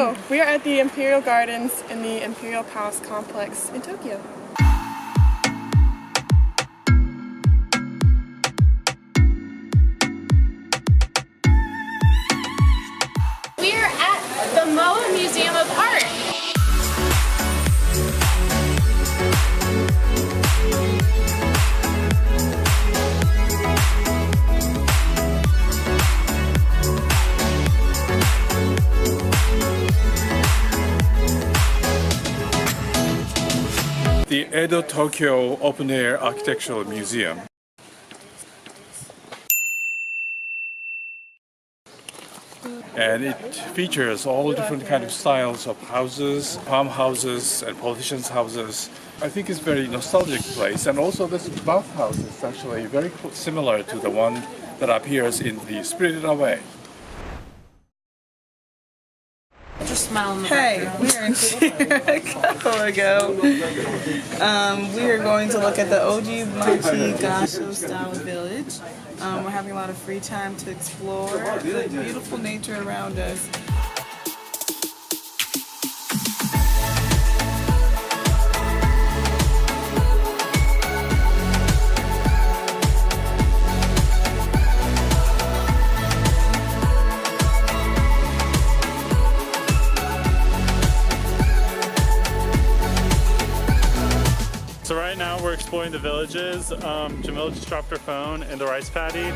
Hello, we are at the Imperial Gardens in the Imperial Palace complex in Tokyo. We are at the MoA Museum of Art. The Edo Tokyo Open Air Architectural Museum. And it features all different kind of styles of houses, farmhouses and politicians' houses. I think it's a very nostalgic place, and also this bathhouse is actually very similar to the one that appears in the Spirited Away. Just smile on the Hey, we are in here a couple ago. We are going to look at the Oji Machi Gasho style village. We're having a lot of free time to explore the beautiful nature around us. So right now we're exploring the villages. Jamila just dropped her phone in the rice paddy.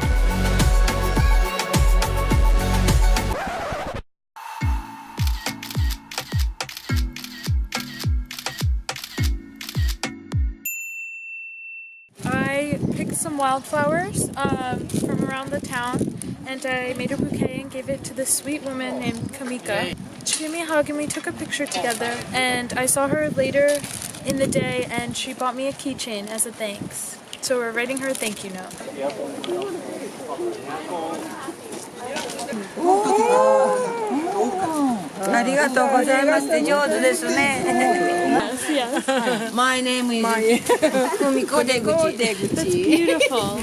I picked some wildflowers from around the town, and I made a bouquet and gave it to this sweet woman named Kamika. She gave me a hug and we took a picture together, and I saw her later in the day and she bought me a keychain as a thanks. So we're writing her a thank you note. Yes. My name is Fumiko Deguchi. That's beautiful.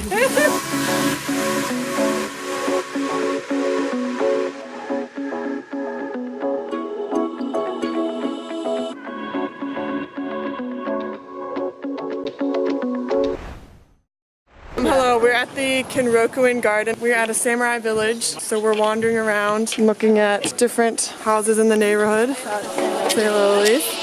Hello, we're at the Kinrokuin Garden. We're at a samurai village, so we're wandering around looking at different houses in the neighborhood. Say hello, Elise.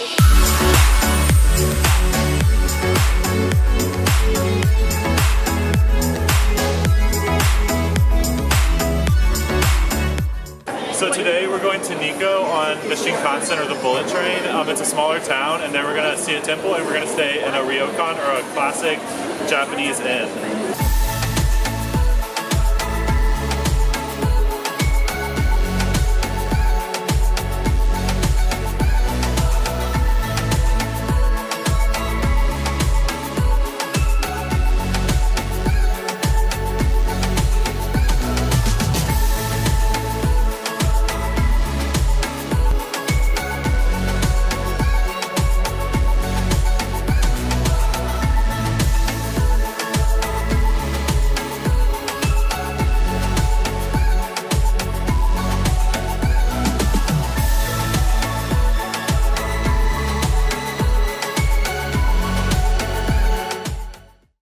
So today we're going to Nikko on the Shinkansen or the bullet train. It's a smaller town, and then we're going to see a temple and we're going to stay in a ryokan or a classic Japanese inn.